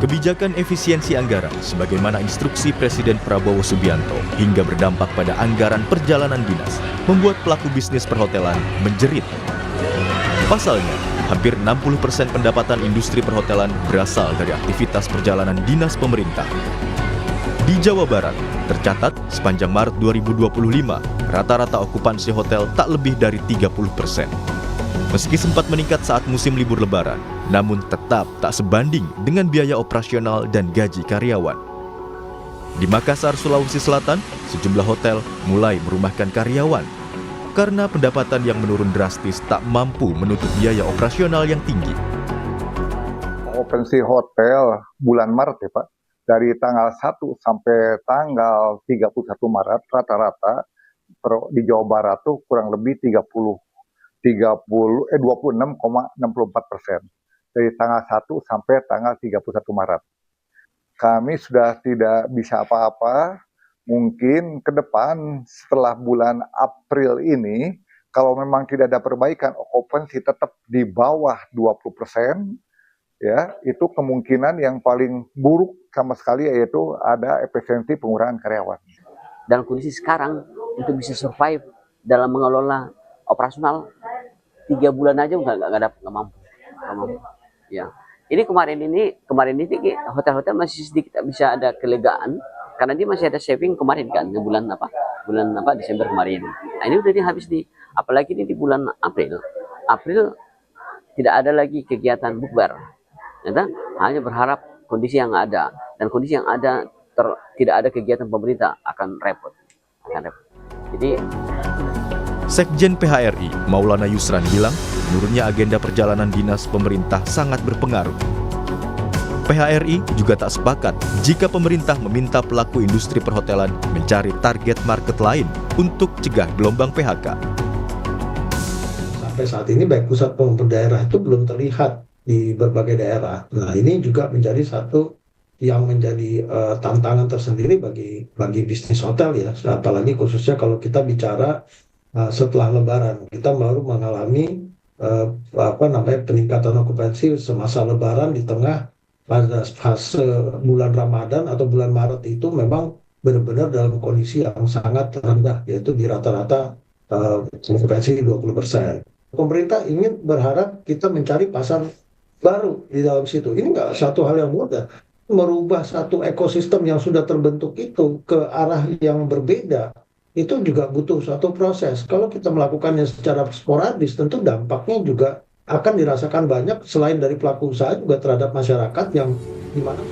Kebijakan efisiensi anggaran sebagaimana instruksi Presiden Prabowo Subianto hingga berdampak pada anggaran perjalanan dinas membuat pelaku bisnis perhotelan menjerit. Pasalnya, hampir 60% pendapatan industri perhotelan berasal dari aktivitas perjalanan dinas pemerintah. Di Jawa Barat, tercatat sepanjang Maret 2025, rata-rata okupansi hotel tak lebih dari 30%. Meski sempat meningkat saat musim libur Lebaran, namun tetap tak sebanding dengan biaya operasional dan gaji karyawan. Di Makassar, Sulawesi Selatan, sejumlah hotel mulai merumahkan karyawan karena pendapatan yang menurun drastis tak mampu menutup biaya operasional yang tinggi. Okupansi hotel bulan Maret ya Pak, dari tanggal 1 sampai tanggal 31 Maret rata-rata di Jawa Barat tuh kurang lebih 26,64%. Dari tanggal 1 sampai tanggal 31 Maret. Kami sudah tidak bisa apa-apa. Mungkin ke depan setelah bulan April ini, kalau memang tidak ada perbaikan, okupansi tetap di bawah 20%, ya, itu kemungkinan yang paling buruk sama sekali yaitu ada efisiensi pengurangan karyawan. Dalam kondisi sekarang, untuk bisa survive dalam mengelola operasional, 3 bulan aja nggak mampu. Ya. Ini kemarin ini hotel-hotel masih sedikit bisa ada kelegaan karena dia masih ada saving kemarin kan di bulan Desember kemarin. Nah, ini udah habis apalagi ini di bulan April tidak ada lagi kegiatan bukber. Hanya berharap kondisi yang ada, dan kondisi yang ada tidak ada kegiatan pemerintah akan repot. Jadi Sekjen PHRI, Maulana Yusran bilang, menurunnya agenda perjalanan dinas pemerintah sangat berpengaruh. PHRI juga tak sepakat jika pemerintah meminta pelaku industri perhotelan mencari target market lain untuk cegah gelombang PHK. Sampai saat ini baik pusat maupun daerah itu belum terlihat di berbagai daerah. Nah, ini juga menjadi satu yang menjadi tantangan tersendiri bagi bisnis hotel ya, apalagi khususnya kalau kita bicara setelah Lebaran. Kita baru mengalami peningkatan okupansi semasa Lebaran di tengah pada fase bulan Ramadan atau bulan Maret itu memang benar-benar dalam kondisi yang sangat rendah, yaitu di rata-rata okupansi 20%. Pemerintah ingin berharap kita mencari pasar baru di dalam situ. Ini nggak satu hal yang mudah. Merubah satu ekosistem yang sudah terbentuk itu ke arah yang berbeda, itu juga butuh suatu proses. Kalau kita melakukannya secara sporadis, tentu dampaknya juga akan dirasakan banyak selain dari pelaku usaha juga terhadap masyarakat yang dimana.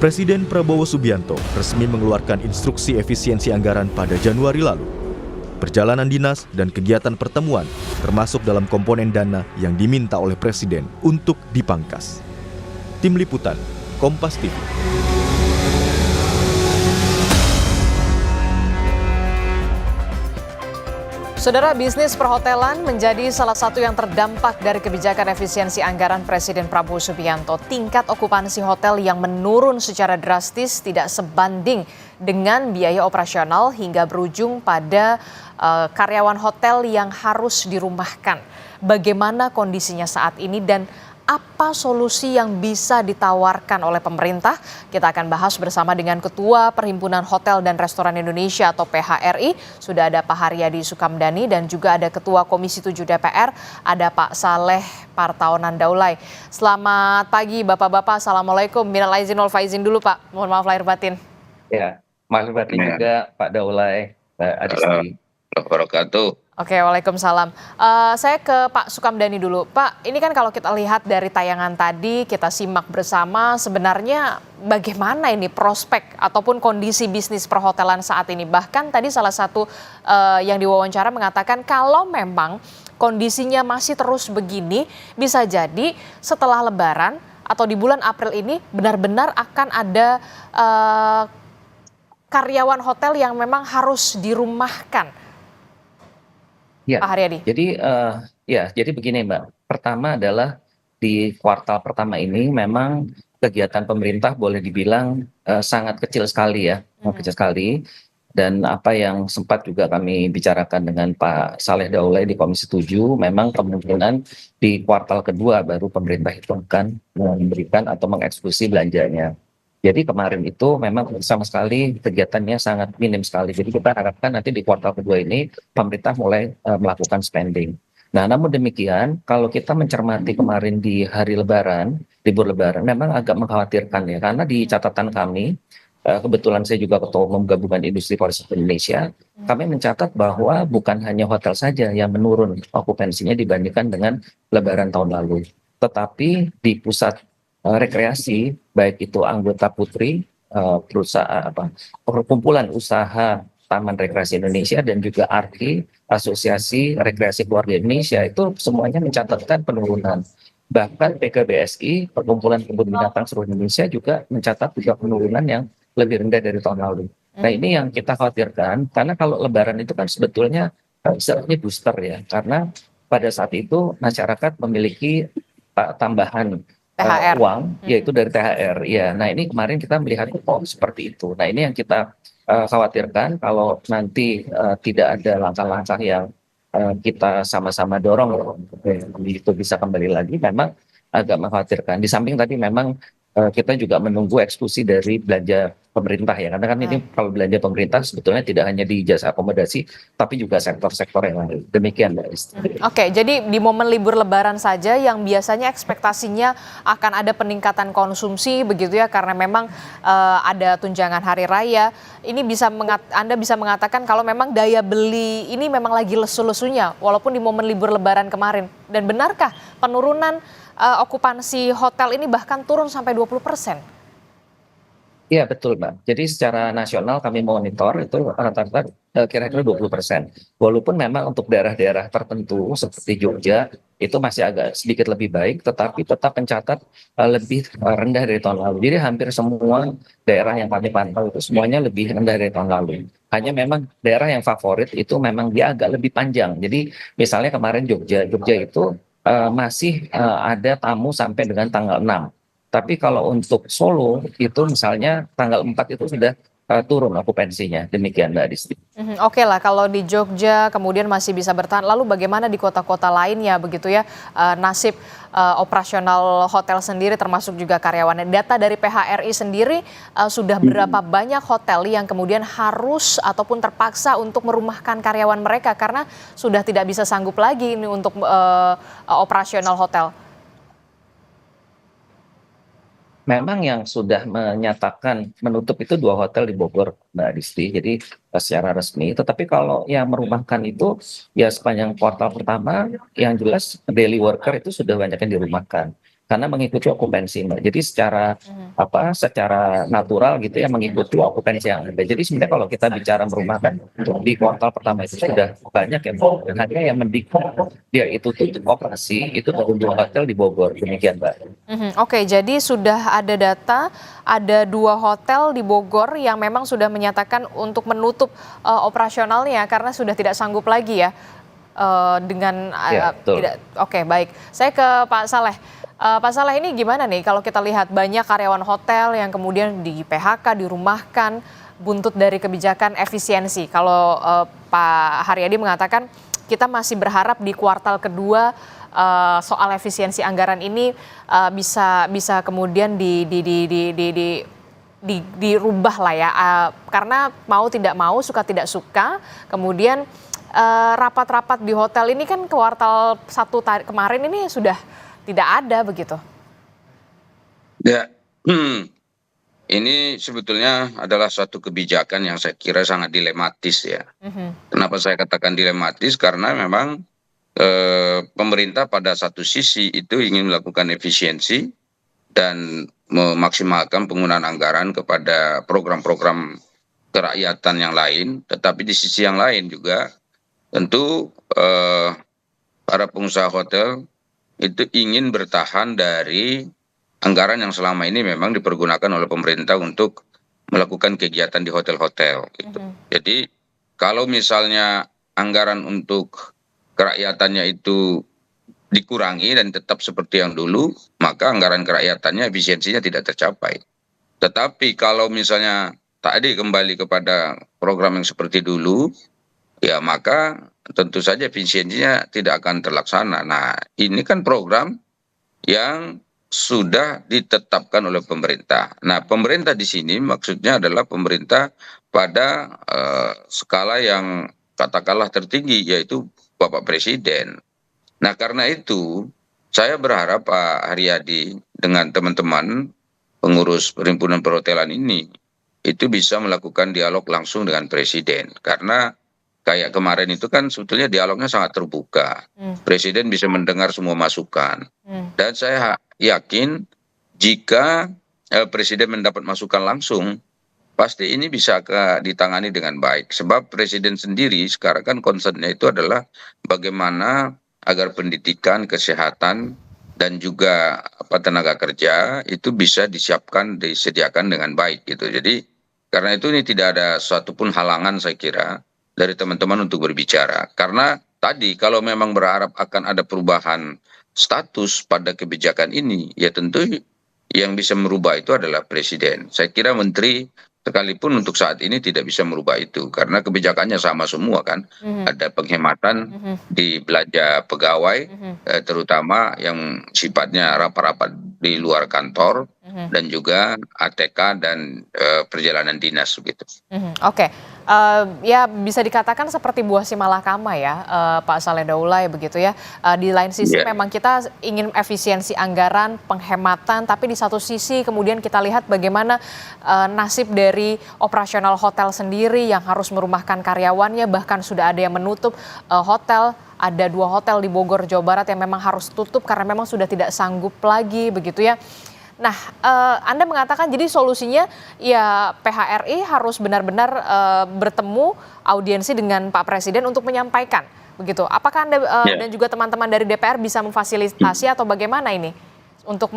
Presiden Prabowo Subianto resmi mengeluarkan instruksi efisiensi anggaran pada Januari lalu. Perjalanan dinas dan kegiatan pertemuan termasuk dalam komponen dana yang diminta oleh Presiden untuk dipangkas. Tim Liputan, Kompas TV. Saudara, bisnis perhotelan menjadi salah satu yang terdampak dari kebijakan efisiensi anggaran Presiden Prabowo Subianto. Tingkat okupansi hotel yang menurun secara drastis tidak sebanding dengan biaya operasional hingga berujung pada karyawan hotel yang harus dirumahkan. Bagaimana kondisinya saat ini dan apa solusi yang bisa ditawarkan oleh pemerintah? Kita akan bahas bersama dengan Ketua Perhimpunan Hotel dan Restoran Indonesia atau PHRI. Sudah ada Pak Haryadi Sukamdhani dan juga ada Ketua Komisi 7 DPR, ada Pak Saleh Partaunan Daulay. Selamat pagi Bapak-Bapak, Assalamualaikum. Minal aizin wal faizin dulu Pak, mohon maaf lahir batin. Ya, maaf batin juga Pak Daulay, Pak Adisti. Wabarakatuh. Oke, waalaikumsalam. Saya ke Pak Sukamdhani dulu. Pak, ini kan kalau kita lihat dari tayangan tadi, kita simak bersama sebenarnya bagaimana ini prospek ataupun kondisi bisnis perhotelan saat ini. Bahkan tadi salah satu yang diwawancara mengatakan kalau memang kondisinya masih terus begini, bisa jadi setelah Lebaran atau di bulan April ini benar-benar akan ada karyawan hotel yang memang harus dirumahkan. Ya, Pak Haryadi. Jadi begini Mbak. Pertama adalah di kuartal pertama ini memang kegiatan pemerintah boleh dibilang sangat kecil sekali ya, kecil sekali. Dan apa yang sempat juga kami bicarakan dengan Pak Saleh Daulay di Komisi 7, memang kemungkinan di kuartal kedua baru pemerintah itu akan memberikan atau mengeksekusi belanjanya. Jadi kemarin itu memang sama sekali kegiatannya sangat minim sekali. Jadi kita harapkan nanti di kuartal kedua ini pemerintah mulai melakukan spending. Nah, namun demikian, kalau kita mencermati kemarin di hari Lebaran, libur Lebaran, memang agak mengkhawatirkan ya, karena di catatan kami, kebetulan saya juga Ketua Umum Gabungan Industri Pariwisata Indonesia, kami mencatat bahwa bukan hanya hotel saja yang menurun okupansinya dibandingkan dengan Lebaran tahun lalu, tetapi di pusat rekreasi, baik itu anggota Putri, perusahaan perkumpulan usaha Taman Rekreasi Indonesia dan juga ARKI, Asosiasi Rekreasi Keluarga Indonesia, itu semuanya mencatatkan penurunan. Bahkan PKBSI, Perkumpulan Kebun Binatang Seluruh Indonesia, juga mencatat juga penurunan yang lebih rendah dari tahun lalu. Nah, ini yang kita khawatirkan, karena kalau Lebaran itu kan sebetulnya istilahnya booster ya, karena pada saat itu masyarakat memiliki tambahan THR. uang, yaitu dari THR. Ya, nah ini kemarin kita melihat seperti itu. Nah, ini yang kita khawatirkan kalau nanti tidak ada langkah-langkah yang kita sama-sama dorong itu bisa kembali lagi, memang agak mengkhawatirkan. Di samping tadi memang kita juga menunggu eksekusi dari belanja pemerintah ya, karena kan ini kalau belanja pemerintah sebetulnya tidak hanya di jasa akomodasi, tapi juga sektor-sektor yang lain. Demikian, Mbak Isti. Oke, jadi di momen libur Lebaran saja yang biasanya ekspektasinya akan ada peningkatan konsumsi begitu ya, karena memang ada tunjangan hari raya. Ini Anda bisa mengatakan kalau memang daya beli ini memang lagi lesu-lesunya, walaupun di momen libur Lebaran kemarin. Dan benarkah penurunan okupansi hotel ini bahkan turun sampai 20%? Iya betul, Mbak. Jadi secara nasional kami monitor itu rata-rata kira-kira 20%. Walaupun memang untuk daerah-daerah tertentu seperti Jogja itu masih agak sedikit lebih baik, tetapi tetap mencatat lebih rendah dari tahun lalu. Jadi hampir semua daerah yang kami pantau itu semuanya lebih rendah dari tahun lalu. Hanya memang daerah yang favorit itu memang dia agak lebih panjang. Jadi misalnya kemarin Jogja itu masih ada tamu sampai dengan tanggal 6. Tapi kalau untuk Solo itu misalnya tanggal 4 itu sudah turun okupansinya. Demikian, Mbak Adisti. Oke lah, kalau di Jogja kemudian masih bisa bertahan. Lalu bagaimana di kota-kota lainnya begitu ya, nasib operasional hotel sendiri termasuk juga karyawannya. Data dari PHRI sendiri sudah berapa banyak hotel yang kemudian harus ataupun terpaksa untuk merumahkan karyawan mereka karena sudah tidak bisa sanggup lagi ini untuk operasional hotel. Memang yang sudah menyatakan menutup itu 2 hotel di Bogor, Mbak Adisti, jadi secara resmi. Tetapi kalau yang merumahkan itu ya sepanjang kuartal pertama, yang jelas daily worker itu sudah banyak yang dirumahkan karena mengikuti okupansi, Mbak. Jadi secara natural gitu ya mengikuti okupansi yang ada. Jadi sebenarnya kalau kita bicara merumahkan di kuartal pertama itu sudah banyak ya, Mbak. Dan hanya yang mendikte dia itu tutup operasi itu baru 2 hotel di Bogor. Demikian, Mbak. Oke, jadi sudah ada data, ada 2 hotel di Bogor yang memang sudah menyatakan untuk menutup operasionalnya karena sudah tidak sanggup lagi ya dengan tidak. Oke, baik. Saya ke Pak Saleh. Pak Saleh, ini gimana nih kalau kita lihat banyak karyawan hotel yang kemudian di PHK, dirumahkan, buntut dari kebijakan efisiensi. Kalau Pak Haryadi mengatakan kita masih berharap di kuartal kedua soal efisiensi anggaran ini bisa kemudian dirubah lah ya, karena mau tidak mau, suka tidak suka, kemudian rapat-rapat di hotel ini kan kuartal 1 kemarin ini sudah tidak ada begitu. Ya, ini sebetulnya adalah suatu kebijakan yang saya kira sangat dilematis ya. Kenapa saya katakan dilematis? Karena memang pemerintah pada satu sisi itu ingin melakukan efisiensi dan memaksimalkan penggunaan anggaran kepada program-program kerakyatan yang lain, tetapi di sisi yang lain juga tentu para pengusaha hotel itu ingin bertahan dari anggaran yang selama ini memang dipergunakan oleh pemerintah untuk melakukan kegiatan di hotel-hotel. Gitu. Jadi kalau misalnya anggaran untuk kerakyatannya itu dikurangi dan tetap seperti yang dulu, maka anggaran kerakyatannya efisiensinya tidak tercapai. Tetapi kalau misalnya tadi kembali kepada program yang seperti dulu, ya maka tentu saja efisiensinya tidak akan terlaksana. Nah, ini kan program yang sudah ditetapkan oleh pemerintah. Nah, pemerintah di sini maksudnya adalah pemerintah pada skala yang katakanlah tertinggi, yaitu Bapak Presiden. Nah, karena itu saya berharap Pak Haryadi dengan teman-teman pengurus Perhimpunan Perhotelan ini itu bisa melakukan dialog langsung dengan Presiden. Karena kayak kemarin itu kan sebetulnya dialognya sangat terbuka. Presiden bisa mendengar semua masukan. Dan saya yakin jika Presiden mendapat masukan langsung, pasti ini bisa ditangani dengan baik. Sebab Presiden sendiri sekarang kan concernnya itu adalah bagaimana agar pendidikan, kesehatan, dan juga tenaga kerja itu bisa disiapkan, disediakan dengan baik gitu. Jadi karena itu ini tidak ada satupun halangan saya kira dari teman-teman untuk berbicara. Karena tadi kalau memang berharap akan ada perubahan status pada kebijakan ini, ya tentu yang bisa merubah itu adalah Presiden. Saya kira Menteri sekalipun untuk saat ini tidak bisa merubah itu karena kebijakannya sama semua kan. Ada penghematan di belanja pegawai, terutama yang sifatnya rapat-rapat di luar kantor dan juga ATK dan perjalanan dinas begitu. Oke. Ya bisa dikatakan seperti buah si malakama ya, Pak Saleh Daulay begitu ya. Di lain sisi memang kita ingin efisiensi anggaran, penghematan, tapi di satu sisi kemudian kita lihat bagaimana nasib dari operasional hotel sendiri yang harus merumahkan karyawannya, bahkan sudah ada yang menutup hotel. Ada 2 hotel di Bogor, Jawa Barat yang memang harus tutup karena memang sudah tidak sanggup lagi begitu ya. Nah, Anda mengatakan jadi solusinya ya PHRI harus benar-benar bertemu audiensi dengan Pak Presiden untuk menyampaikan begitu. Apakah Anda dan juga teman-teman dari DPR bisa memfasilitasi atau bagaimana ini untuk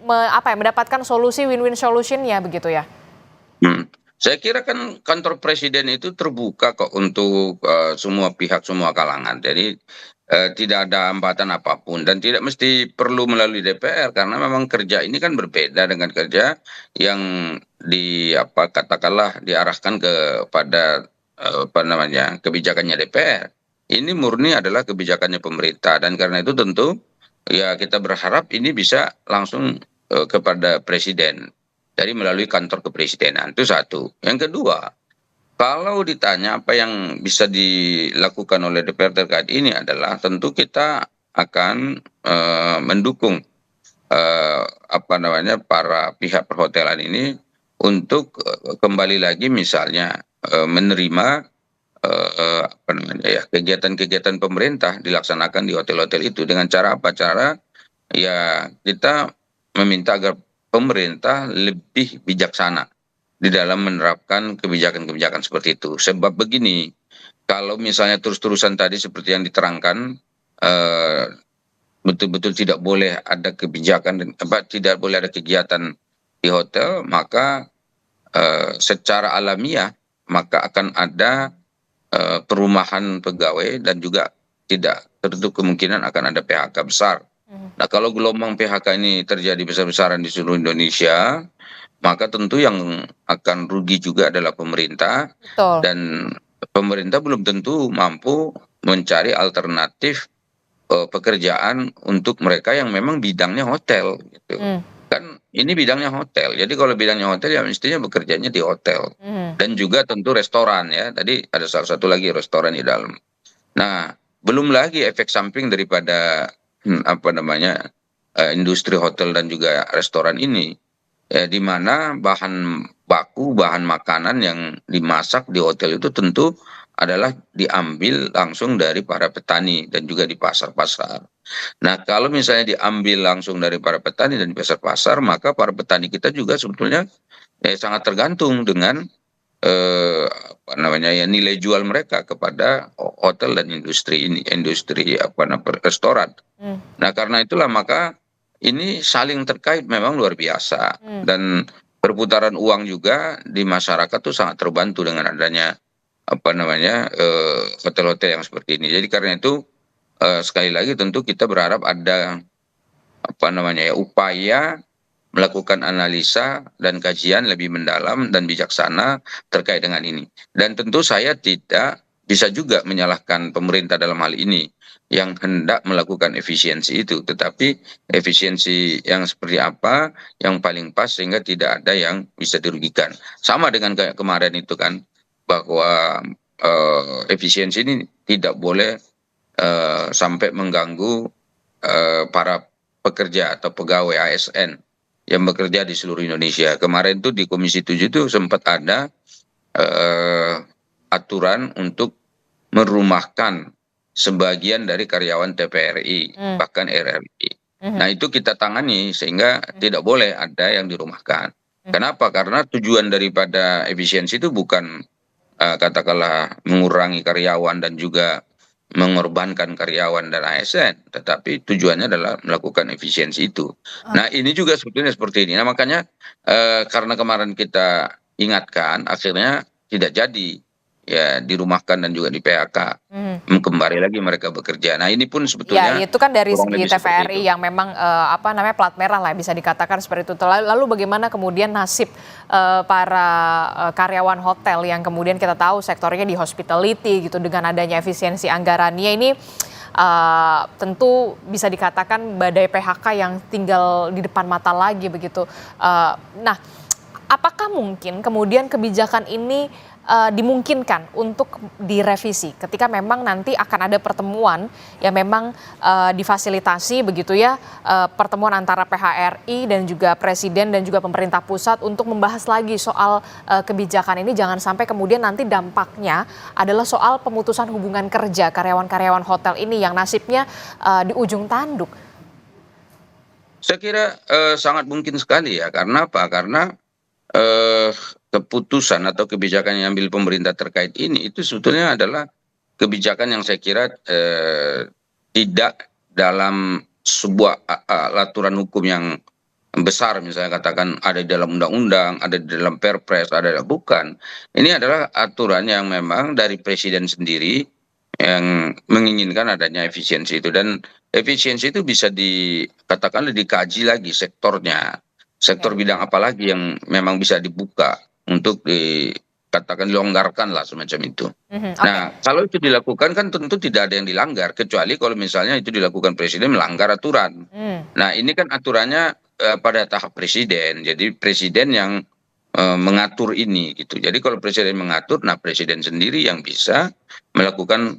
mendapatkan solusi win-win solution-nya begitu ya? Saya kira kan kantor Presiden itu terbuka kok untuk semua pihak, semua kalangan. Jadi tidak ada hambatan apapun dan tidak mesti perlu melalui DPR karena memang kerja ini kan berbeda dengan kerja yang katakanlah diarahkan kepada kebijakannya DPR. Ini murni adalah kebijakannya pemerintah dan karena itu tentu ya kita berharap ini bisa langsung kepada Presiden dari melalui kantor kepresidenan. Itu satu. Yang kedua, kalau ditanya apa yang bisa dilakukan oleh DPR terkait ini adalah tentu kita akan mendukung para pihak perhotelan ini untuk kembali lagi misalnya menerima kegiatan-kegiatan pemerintah dilaksanakan di hotel-hotel itu dengan cara apa? Cara ya kita meminta agar pemerintah lebih bijaksana di dalam menerapkan kebijakan-kebijakan seperti itu. Sebab begini, kalau misalnya terus-terusan tadi seperti yang diterangkan, betul-betul tidak boleh ada kebijakan, tidak boleh ada kegiatan di hotel, maka secara alamiah maka akan ada perumahan pegawai dan juga tidak tertutup kemungkinan akan ada PHK besar. Nah, kalau gelombang PHK ini terjadi besar-besaran di seluruh Indonesia, maka tentu yang akan rugi juga adalah pemerintah. Betul. Dan pemerintah belum tentu mampu mencari alternatif pekerjaan untuk mereka yang memang bidangnya hotel gitu. Kan ini bidangnya hotel. Jadi kalau bidangnya hotel ya mestinya bekerjanya di hotel. Dan juga tentu restoran ya. Tadi ada salah satu lagi restoran di dalam. Nah, belum lagi efek samping daripada industri hotel dan juga restoran ini. Di mana bahan baku, bahan makanan yang dimasak di hotel itu tentu adalah diambil langsung dari para petani dan juga di pasar-pasar. Nah, kalau misalnya diambil langsung dari para petani dan di pasar-pasar, maka para petani kita juga sebetulnya sangat tergantung dengan nilai jual mereka kepada hotel dan industri ini, restoran. Nah, karena itulah maka ini saling terkait memang luar biasa dan perputaran uang juga di masyarakat tuh sangat terbantu dengan adanya hotel-hotel yang seperti ini. Jadi karena itu sekali lagi tentu kita berharap ada upaya melakukan analisa dan kajian lebih mendalam dan bijaksana terkait dengan ini. Dan tentu saya tidak bisa juga menyalahkan pemerintah dalam hal ini yang hendak melakukan efisiensi itu, tetapi efisiensi yang seperti apa yang paling pas sehingga tidak ada yang bisa dirugikan. Sama dengan kayak kemarin itu kan, bahwa efisiensi ini tidak boleh sampai mengganggu para pekerja atau pegawai ASN yang bekerja di seluruh Indonesia. Kemarin tuh di Komisi 7 itu sempat ada aturan untuk merumahkan sebagian dari karyawan TVRI, bahkan RRI. Nah itu kita tangani sehingga tidak boleh ada yang dirumahkan. Kenapa? Karena tujuan daripada efisiensi itu bukan katakanlah mengurangi karyawan dan juga mengorbankan karyawan dan ASN, tetapi tujuannya adalah melakukan efisiensi itu. Nah ini juga sebetulnya seperti ini. Nah makanya karena kemarin kita ingatkan, akhirnya tidak jadi ya dirumahkan dan juga di PHK. Kembali lagi mereka bekerja. Nah ini pun sebetulnya Ya, itu kan dari kurang segi lebih seperti TVRI itu. yang memang apa namanya plat merah lah bisa dikatakan seperti itu. Lalu bagaimana kemudian nasib para karyawan hotel yang kemudian kita tahu sektornya di hospitality gitu dengan adanya efisiensi anggarannya ini tentu bisa dikatakan badai PHK yang tinggal di depan mata lagi begitu. Nah, apakah mungkin kemudian kebijakan ini dimungkinkan untuk direvisi ketika memang nanti akan ada pertemuan yang memang difasilitasi begitu ya, pertemuan antara PHRI dan juga Presiden dan juga pemerintah pusat untuk membahas lagi soal kebijakan ini, jangan sampai kemudian nanti dampaknya adalah soal pemutusan hubungan kerja karyawan-karyawan hotel ini yang nasibnya di ujung tanduk. Saya kira sangat mungkin sekali ya. Karena apa? Karena keputusan atau kebijakan yang diambil pemerintah terkait ini itu sebetulnya adalah kebijakan yang saya kira tidak dalam sebuah aturan hukum yang besar, misalnya katakan ada di dalam undang-undang, ada di dalam perpres, bukan. Ini adalah aturan yang memang dari presiden sendiri yang menginginkan adanya efisiensi itu, dan efisiensi itu bisa dikatakan dikaji lagi sektornya. Sektor bidang apa lagi yang memang bisa dibuka untuk dikatakan dilonggarkan lah semacam itu. Nah, kalau itu dilakukan kan tentu tidak ada yang dilanggar, kecuali kalau misalnya itu dilakukan presiden melanggar aturan. Nah, ini kan aturannya pada tahap presiden, jadi presiden yang mengatur ini gitu. Jadi kalau presiden mengatur, nah presiden sendiri yang bisa melakukan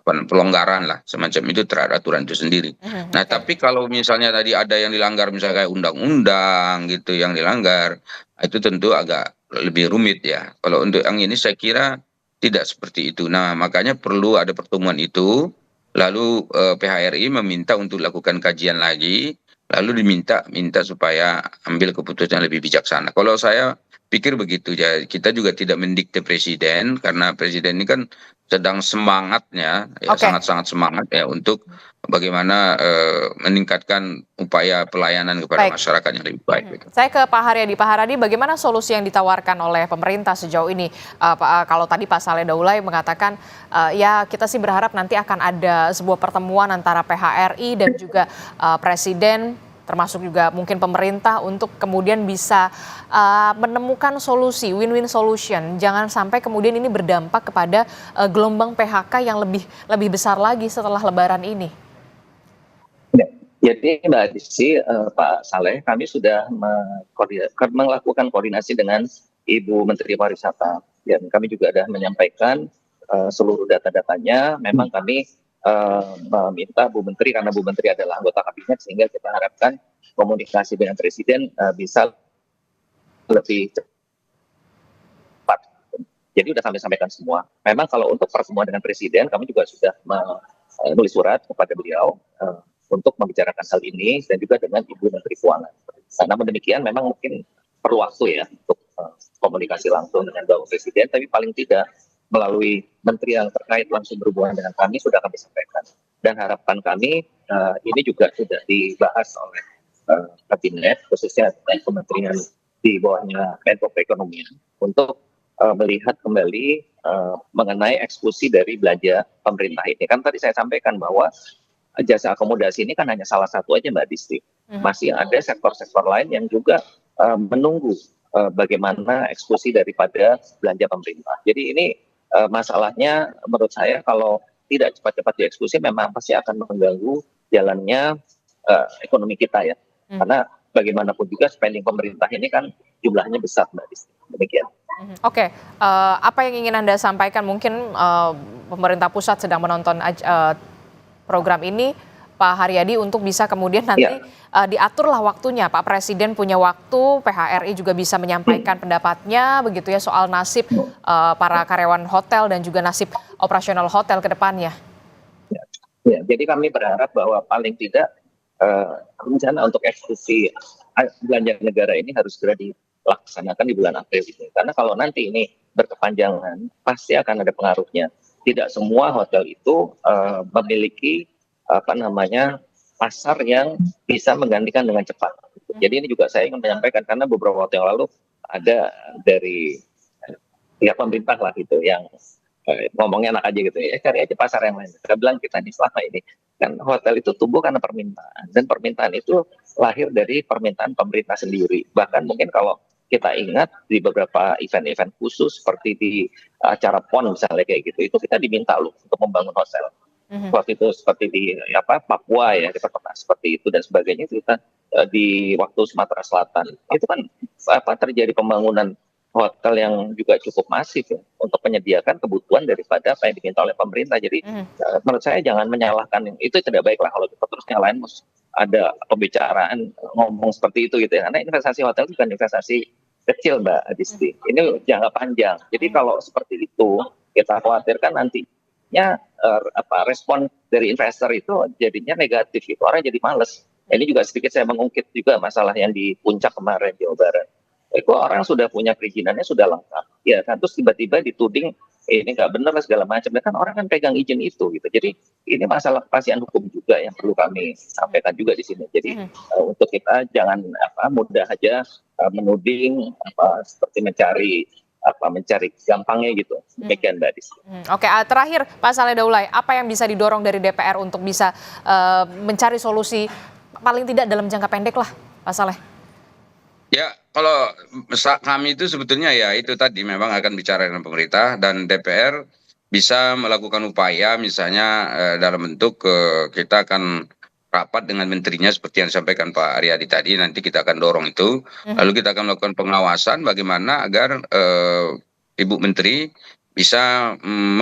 pelonggaran lah semacam itu terhadap aturan itu sendiri. Nah, tapi kalau misalnya tadi ada yang dilanggar, misalnya kayak undang-undang gitu yang dilanggar, itu tentu agak lebih rumit ya. Kalau untuk yang ini saya kira tidak seperti itu. Nah, makanya perlu ada pertemuan itu, lalu PHRI meminta untuk lakukan kajian lagi, lalu diminta supaya ambil keputusan yang lebih bijaksana. Kalau saya pikir begitu ya, kita juga tidak mendikte presiden, karena presiden ini kan sedang semangatnya ya, sangat-sangat semangat ya untuk bagaimana meningkatkan upaya pelayanan kepada masyarakat yang lebih baik. Saya ke Pak Haryadi. Pak Haryadi, bagaimana solusi yang ditawarkan oleh pemerintah sejauh ini? Kalau tadi Pak Saleh Daulay mengatakan ya kita sih berharap nanti akan ada sebuah pertemuan antara PHRI dan juga Presiden, termasuk juga mungkin pemerintah untuk kemudian bisa menemukan solusi, win-win solution. Jangan sampai kemudian ini berdampak kepada gelombang PHK yang lebih besar lagi setelah Lebaran ini. Jadi Mbak Desi, Pak Saleh, kami sudah melakukan koordinasi dengan Ibu Menteri Pariwisata. Dan kami juga sudah menyampaikan seluruh data-datanya. Memang kami meminta Bu Menteri, karena Bu Menteri adalah anggota kabinet, sehingga kita harapkan komunikasi dengan Presiden bisa lebih cepat. Jadi sudah kami sampaikan semua. Memang kalau untuk pertemuan dengan Presiden, kami juga sudah menulis surat kepada beliau untuk membicarakan hal ini, dan juga dengan Ibu Menteri Keuangan. Namun demikian memang mungkin perlu waktu ya untuk komunikasi langsung dengan Bapak Presiden, tapi paling tidak melalui menteri yang terkait langsung berhubungan dengan kami sudah kami sampaikan. Dan harapan kami ini juga sudah dibahas oleh kabinet, khususnya kementerian di bawahnya Menko Perekonomian, untuk melihat kembali mengenai eksekusi dari belanja pemerintah ini. Kan tadi saya sampaikan bahwa jasa akomodasi ini kan hanya salah satu aja Mbak Distri. masih ada sektor-sektor lain yang juga menunggu bagaimana eksekusi daripada belanja pemerintah. Jadi ini masalahnya menurut saya kalau tidak cepat-cepat dieksekusi memang pasti akan mengganggu jalannya ekonomi kita ya. Karena bagaimanapun juga spending pemerintah ini kan jumlahnya besar, Mbak Disti. Demikian. Oke, apa yang ingin Anda sampaikan? Mungkin pemerintah pusat sedang menonton program ini, Pak Haryadi, untuk bisa kemudian nanti diaturlah waktunya. Pak Presiden punya waktu, PHRI juga bisa menyampaikan pendapatnya, begitu ya, soal nasib para karyawan hotel dan juga nasib operasional hotel ke depannya. Ya, jadi kami berharap bahwa paling tidak rencana untuk eksekusi belanja negara ini harus segera dilaksanakan di bulan April ini. Karena kalau nanti ini berkepanjangan, pasti akan ada pengaruhnya. Tidak semua hotel itu memiliki pasar yang bisa menggantikan dengan cepat. Jadi ini juga saya ingin menyampaikan karena beberapa waktu yang lalu ada dari pihak pemerintah lah gitu yang ngomongnya enak aja gitu ya, cari aja pasar yang lain. Kita bilang kita di selama ini kan hotel itu tumbuh karena permintaan, dan permintaan itu lahir dari permintaan pemerintah sendiri. Bahkan mungkin kalau kita ingat di beberapa event-event khusus seperti di acara PON misalnya kayak gitu, itu kita diminta loh untuk membangun hotel. Waktu itu seperti di Papua ya, kita pernah seperti itu dan sebagainya. Kita di waktu Sumatera Selatan itu kan terjadi pembangunan hotel yang juga cukup masif ya, untuk menyediakan kebutuhan daripada apa yang diminta oleh pemerintah. Jadi menurut saya jangan menyalahkan, itu tidak baik lah kalau kita terus nyalain ada pembicaraan ngomong seperti itu gitu ya. Karena investasi hotel itu bukan investasi kecil, Mbak Disti. Ini jangka panjang. Jadi kalau seperti itu kita khawatirkan nantinya respon dari investor itu jadinya negatif, itu orang jadi males. Ini juga sedikit saya mengungkit juga masalah yang di Puncak kemarin Jawa Barat. Itu orang sudah punya perizinannya sudah lengkap, ya kan, terus tiba-tiba dituding ini nggak benar segala macam. Kan orang kan pegang izin itu gitu. Jadi ini masalah kepastian hukum juga yang perlu kami sampaikan juga di sini. Jadi untuk kita jangan mudah aja menuding seperti mencari gampangnya gitu. Demikian, Mbak Disti. Oke, terakhir Pak Saleh Daulay, apa yang bisa didorong dari DPR untuk bisa mencari solusi paling tidak dalam jangka pendek lah, Pak Saleh? Ya, kalau kami itu sebetulnya ya itu tadi memang akan bicara dengan pemerintah dan DPR bisa melakukan upaya misalnya dalam bentuk kita akan rapat dengan menterinya seperti yang disampaikan Pak Aryadi tadi, nanti kita akan dorong itu. Lalu kita akan melakukan pengawasan bagaimana agar Ibu Menteri bisa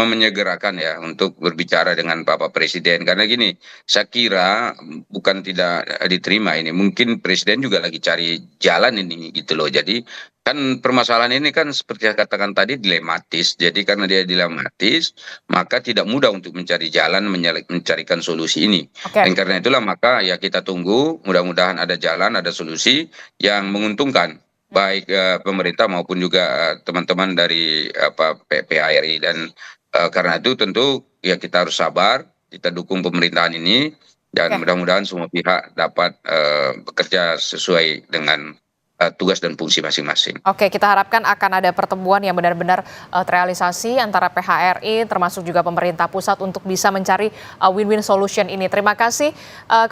menyegerakan ya untuk berbicara dengan Bapak Presiden. Karena gini, saya kira bukan tidak diterima ini, mungkin Presiden juga lagi cari jalan ini gitu loh. Jadi kan permasalahan ini kan seperti yang katakan tadi dilematis. Jadi karena dia dilematis, maka tidak mudah untuk mencari jalan, mencarikan solusi ini. Dan karena itulah maka ya kita tunggu, mudah-mudahan ada jalan, ada solusi yang menguntungkan baik pemerintah maupun juga teman-teman dari PHRI. Dan karena itu tentu ya kita harus sabar, kita dukung pemerintahan ini dan mudah-mudahan semua pihak dapat bekerja sesuai dengan tugas dan fungsi masing-masing. Oke, kita harapkan akan ada pertemuan yang benar-benar terrealisasi antara PHRI termasuk juga pemerintah pusat untuk bisa mencari win-win solution ini. Terima kasih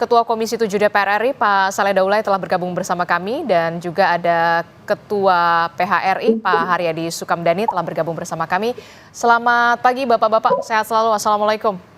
Ketua Komisi 7 DPR RI Pak Saleh Daulay telah bergabung bersama kami, dan juga ada Ketua PHRI Pak Haryadi Sukamdhani telah bergabung bersama kami. Selamat pagi Bapak-bapak, sehat selalu. Assalamualaikum.